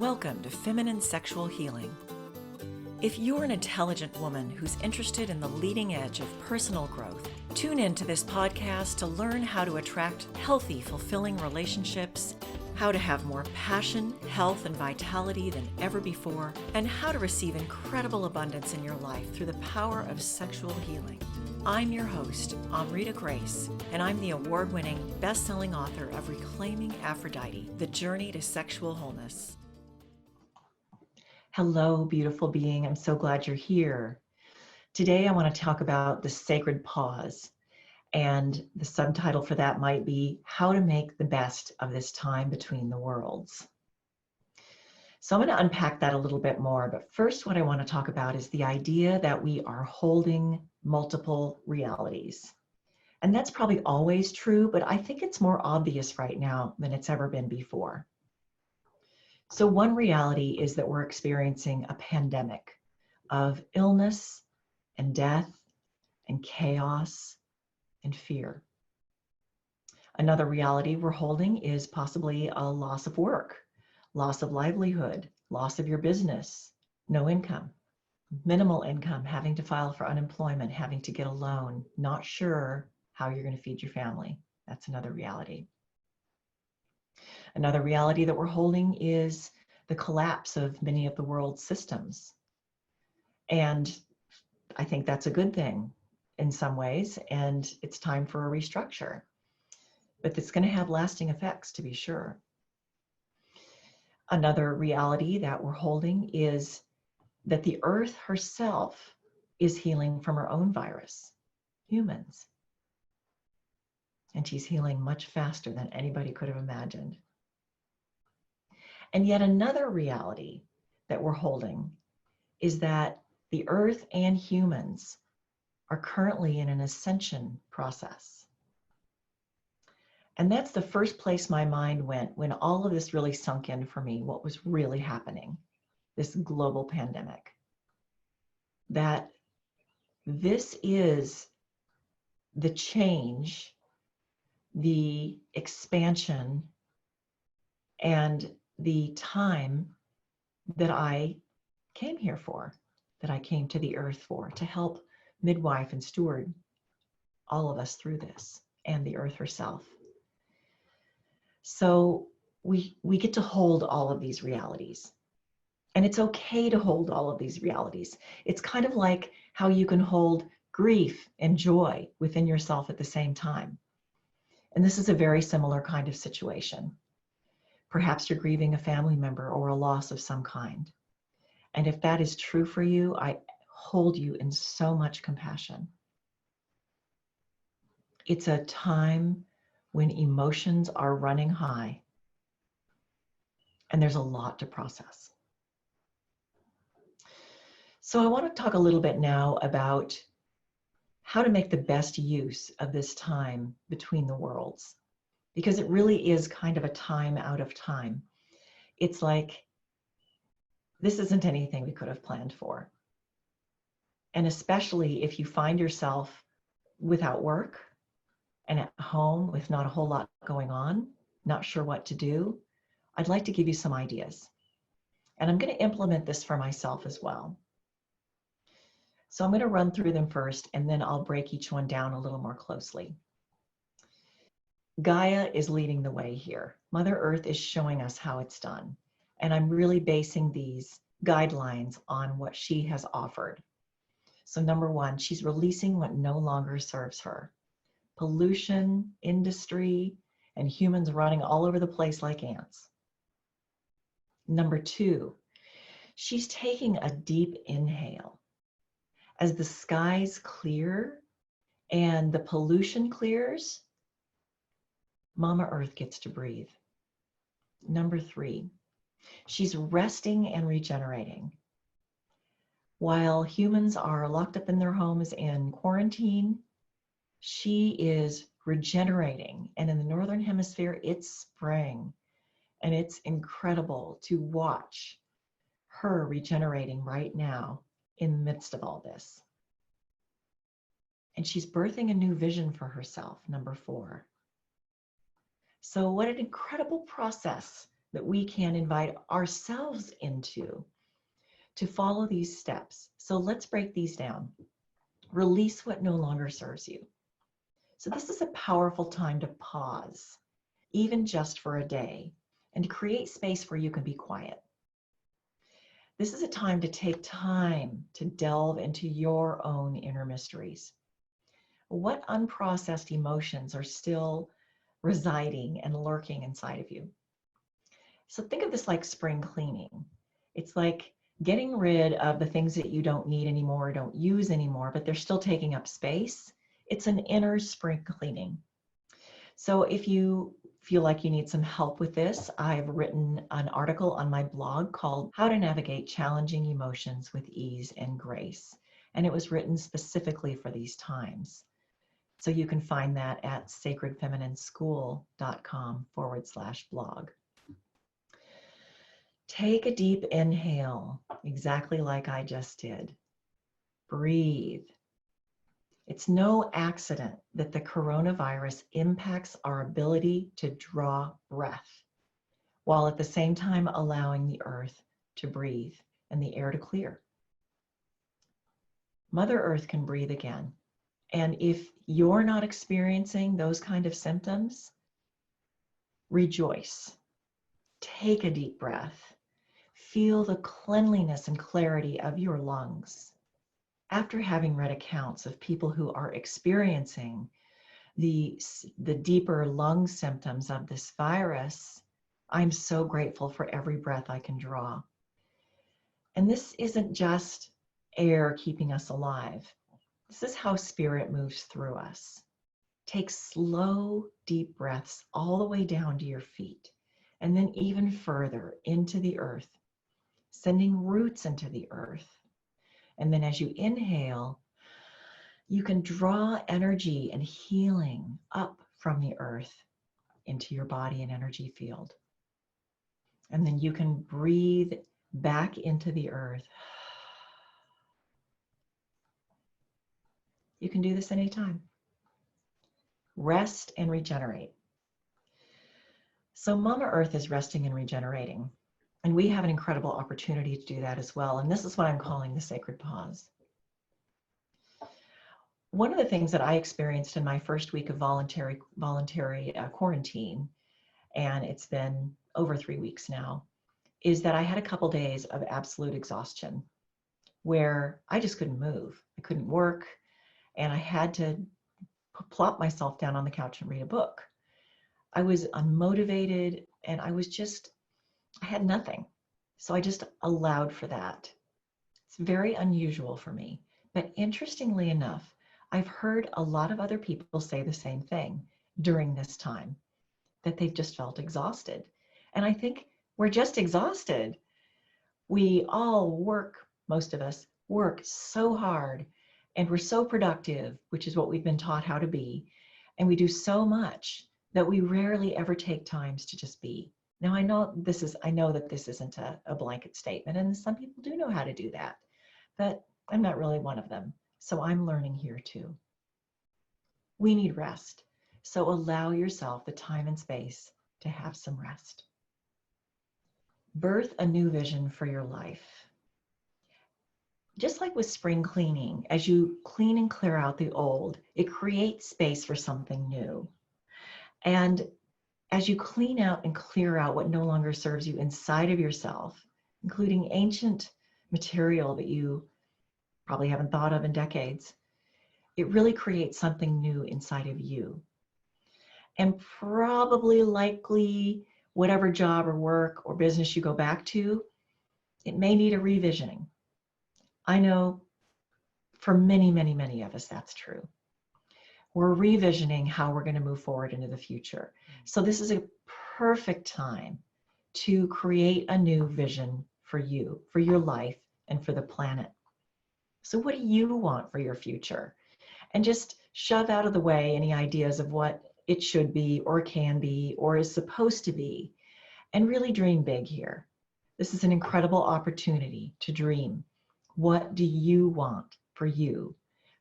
Welcome to Feminine Sexual Healing. If you're an intelligent woman who's interested in the leading edge of personal growth, tune in to this podcast to learn how to attract healthy, fulfilling relationships, how to have more passion, health, and vitality than ever before, and how to receive incredible abundance in your life through the power of sexual healing. I'm your host, Amrita Grace, and I'm the award-winning, best-selling author of Reclaiming Aphrodite, The Journey to Sexual Wholeness. Hello, beautiful being. I'm so glad you're here. Today, I want to talk about the sacred pause, and the subtitle for that might be How to Make the Best of This Time Between the Worlds. So I'm going to unpack that a little bit more, but first what I want to talk about is the idea that we are holding multiple realities. And that's probably always true, but I think it's more obvious right now than it's ever been before. So one reality is that we're experiencing a pandemic of illness and death and chaos and fear. Another reality we're holding is possibly a loss of work, loss of livelihood, loss of your business, no income, minimal income, having to file for unemployment, having to get a loan, not sure how you're going to feed your family. That's another reality. Another reality that we're holding is the collapse of many of the world's systems. And I think that's a good thing in some ways, and it's time for a restructure. But it's going to have lasting effects, to be sure. Another reality that we're holding is that the earth herself is healing from her own virus, humans. And she's healing much faster than anybody could have imagined. And yet another reality that we're holding is that the earth and humans are currently in an ascension process. And that's the first place my mind went when all of this really sunk in for me, what was really happening, this global pandemic. That this is the change, the expansion, and the time that I came here for, that I came to the earth for, to help midwife and steward all of us through this, and the earth herself. So we get to hold all of these realities. And it's okay to hold all of these realities. It's kind of like how you can hold grief and joy within yourself at the same time. And this is a very similar kind of situation. Perhaps you're grieving a family member or a loss of some kind. And if that is true for you, I hold you in so much compassion. It's a time when emotions are running high, and there's a lot to process. So I want to talk a little bit now about how to make the best use of this time between the worlds, because it really is kind of a time out of time. It's like, this isn't anything we could have planned for. And especially if you find yourself without work and at home with not a whole lot going on, not sure what to do, I'd like to give you some ideas. And I'm going to implement this for myself as well. So I'm going to run through them first, and then I'll break each one down a little more closely. Gaia is leading the way here. Mother Earth is showing us how it's done. And I'm really basing these guidelines on what she has offered. So number one, she's releasing what no longer serves her. Pollution, industry, and humans running all over the place like ants. Number two, she's taking a deep inhale. As the skies clear and the pollution clears, Mama Earth gets to breathe. Number three, she's resting and regenerating. While humans are locked up in their homes in quarantine, she is regenerating. And in the Northern Hemisphere, it's spring. And it's incredible to watch her regenerating right now in the midst of all this. And she's birthing a new vision for herself, number four. So what an incredible process that we can invite ourselves into to follow these steps. So let's break these down. Release what no longer serves you. So this is a powerful time to pause, even just for a day, and to create space where you can be quiet. This is a time to take time to delve into your own inner mysteries. What unprocessed emotions are still residing and lurking inside of you? So think of this like spring cleaning. It's like getting rid of the things that you don't need anymore, don't use anymore, but they're still taking up space. It's an inner spring cleaning. So if you feel like you need some help with this, I've written an article on my blog called How to Navigate Challenging Emotions with Ease and Grace. And it was written specifically for these times. So you can find that at sacredfeminineschool.com/blog. Take a deep inhale, exactly like I just did. Breathe. It's no accident that the coronavirus impacts our ability to draw breath, while at the same time allowing the earth to breathe and the air to clear. Mother Earth can breathe again. And if you're not experiencing those kind of symptoms, rejoice. Take a deep breath. Feel the cleanliness and clarity of your lungs. After having read accounts of people who are experiencing the deeper lung symptoms of this virus, I'm so grateful for every breath I can draw. And this isn't just air keeping us alive. This is how spirit moves through us. Take slow, deep breaths all the way down to your feet, and then even further into the earth, sending roots into the earth. And then as you inhale, you can draw energy and healing up from the earth into your body and energy field. And then you can breathe back into the earth. You can do this anytime. Rest and regenerate. So Mama Earth is resting and regenerating. And we have an incredible opportunity to do that as well. And this is what I'm calling the sacred pause. One of the things that I experienced in my first week of voluntary quarantine, and it's been over 3 weeks now, is that I had a couple days of absolute exhaustion where I just couldn't move. I couldn't work, and I had to plop myself down on the couch and read a book. I was unmotivated, and I had nothing. So I just allowed for that. It's very unusual for me. But interestingly enough, I've heard a lot of other people say the same thing during this time, that they've just felt exhausted. And I think we're just exhausted. We all work, most of us work so hard, and we're so productive, which is what we've been taught how to be. And we do so much that we rarely ever take times to just be. Now I know that this isn't a blanket statement, and some people do know how to do that, but I'm not really one of them. So I'm learning here too. We need rest. So allow yourself the time and space to have some rest. Birth a new vision for your life. Just like with spring cleaning, as you clean and clear out the old, it creates space for something new. And as you clean out and clear out what no longer serves you inside of yourself, including ancient material that you probably haven't thought of in decades, it really creates something new inside of you. And probably likely whatever job or work or business you go back to, it may need a revisioning. I know for many, many, many of us, that's true. We're revisioning how we're going to move forward into the future. So this is a perfect time to create a new vision for you, for your life, and for the planet. So what do you want for your future? And just shove out of the way any ideas of what it should be or can be or is supposed to be, and really dream big here. This is an incredible opportunity to dream. What do you want for you,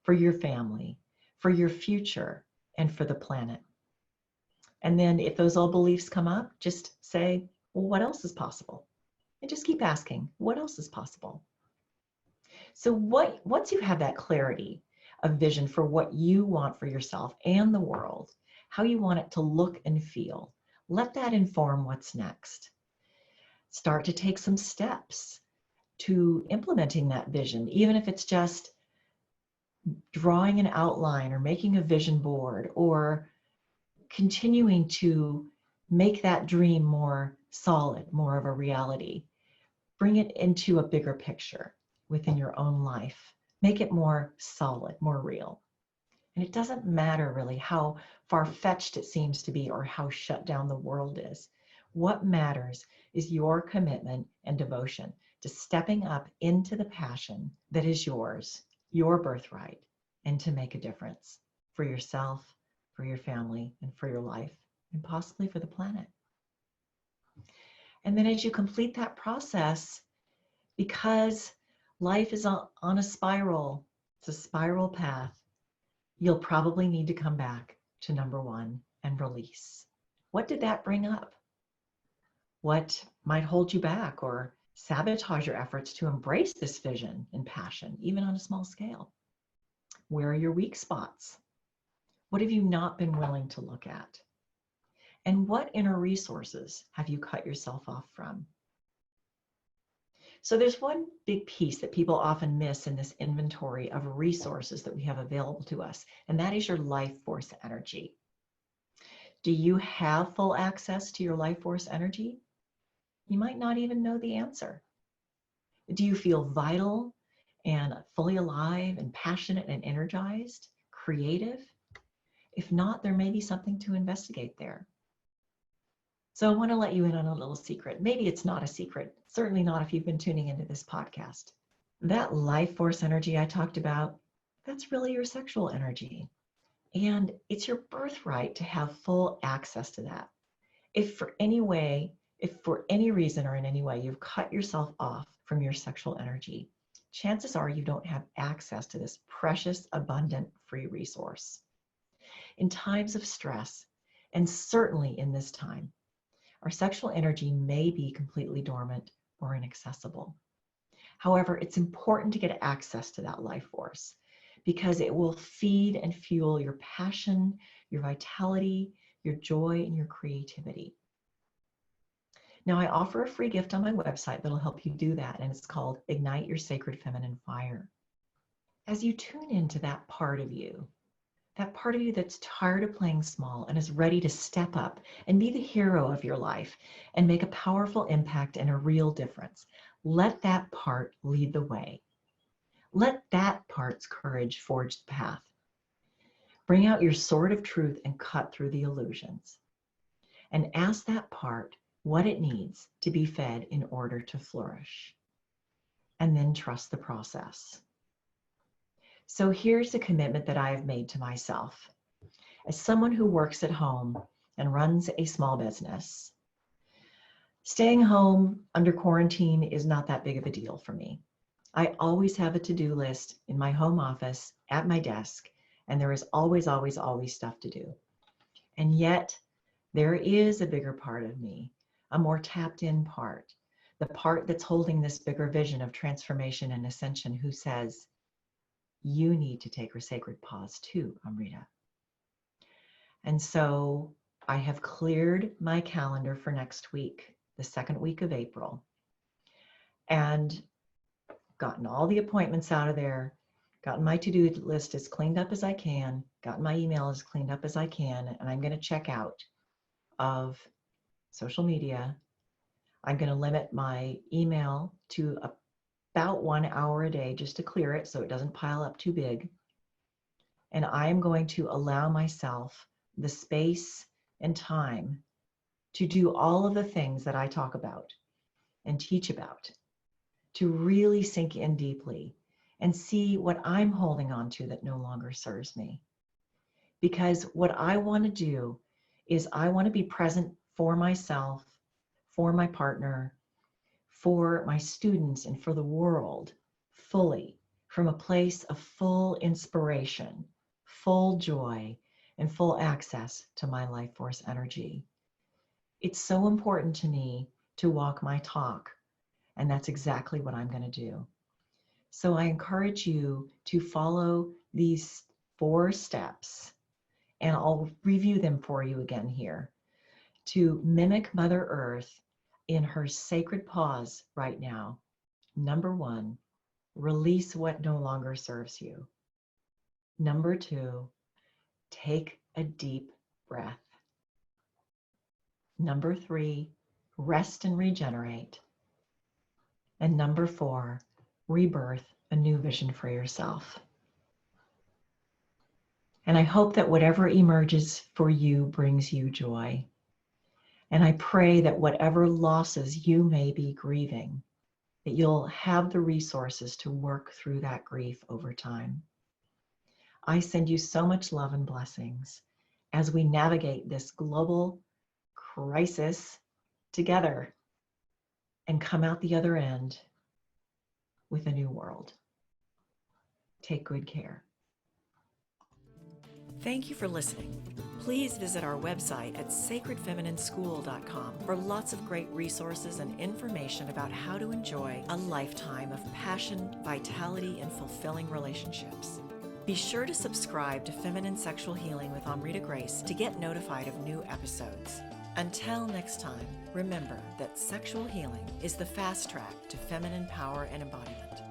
for your family, for your future, and for the planet? And then if those old beliefs come up, just say, Well, what else is possible? And just keep asking, what else is possible? So once you have that clarity of vision for what you want for yourself and the world, how you want it to look and feel, let that inform what's next. Start to take some steps to implementing that vision, even if it's just drawing an outline or making a vision board or continuing to make that dream more solid, more of a reality. Bring it into a bigger picture within your own life. Make it more solid, more real. And it doesn't matter really how far-fetched it seems to be or how shut down the world is. What matters is your commitment and devotion to stepping up into the passion that is yours, your birthright, and to make a difference for yourself, for your family, and for your life, and possibly for the planet. And then as you complete that process, because life is on a spiral, it's a spiral path, you'll probably need to come back to number one and release. What did that bring up? What might hold you back or sabotage your efforts to embrace this vision and passion, even on a small scale? Where are your weak spots? What have you not been willing to look at? And what inner resources have you cut yourself off from? So there's one big piece that people often miss in this inventory of resources that we have available to us, and that is your life force energy. Do you have full access to your life force energy? You might not even know the answer. Do you feel vital and fully alive and passionate and energized, creative? If not, there may be something to investigate there. So I want to let you in on a little secret. Maybe it's not a secret, certainly not if you've been tuning into this podcast. That life force energy I talked about, that's really your sexual energy. And it's your birthright to have full access to that. If for any reason or in any way you've cut yourself off from your sexual energy, chances are you don't have access to this precious, abundant, free resource. In times of stress, and certainly in this time, our sexual energy may be completely dormant or inaccessible. However, it's important to get access to that life force because it will feed and fuel your passion, your vitality, your joy, and your creativity. Now, I offer a free gift on my website that'll help you do that, and it's called Ignite Your Sacred Feminine Fire. As you tune into that part of you that's tired of playing small and is ready to step up and be the hero of your life and make a powerful impact and a real difference, let that part lead the way. Let that part's courage forge the path. Bring out your sword of truth and cut through the illusions. And ask that part what it needs to be fed in order to flourish. And then trust the process. So here's the commitment that I have made to myself. As someone who works at home and runs a small business, staying home under quarantine is not that big of a deal for me. I always have a to-do list in my home office at my desk, and there is always, always, always stuff to do. And yet, there is a bigger part of me, a more tapped in part, the part that's holding this bigger vision of transformation and ascension, who says, you need to take a sacred pause too, Amrita. And so I have cleared my calendar for next week, the second week of April, and gotten all the appointments out of there, gotten my to-do list as cleaned up as I can, gotten my email as cleaned up as I can, and I'm going to check out of social media. I'm going to limit my email to about 1 hour a day just to clear it so it doesn't pile up too big. And I am going to allow myself the space and time to do all of the things that I talk about and teach about, to really sink in deeply and see what I'm holding on to that no longer serves me. Because what I want to do is I want to be present for myself, for my partner, for my students, and for the world fully, from a place of full inspiration, full joy, and full access to my life force energy. It's so important to me to walk my talk. And that's exactly what I'm going to do. So I encourage you to follow these 4 steps, and I'll review them for you again here, to mimic Mother Earth in her sacred pause right now. Number 1, release what no longer serves you. Number 2, take a deep breath. Number 3, rest and regenerate. And number 4, rebirth a new vision for yourself. And I hope that whatever emerges for you brings you joy. And I pray that whatever losses you may be grieving, that you'll have the resources to work through that grief over time. I send you so much love and blessings as we navigate this global crisis together and come out the other end with a new world. Take good care. Thank you for listening. Please visit our website at sacredfeminineschool.com for lots of great resources and information about how to enjoy a lifetime of passion, vitality, and fulfilling relationships. Be sure to subscribe to Feminine Sexual Healing with Amrita Grace to get notified of new episodes. Until next time, remember that sexual healing is the fast track to feminine power and embodiment.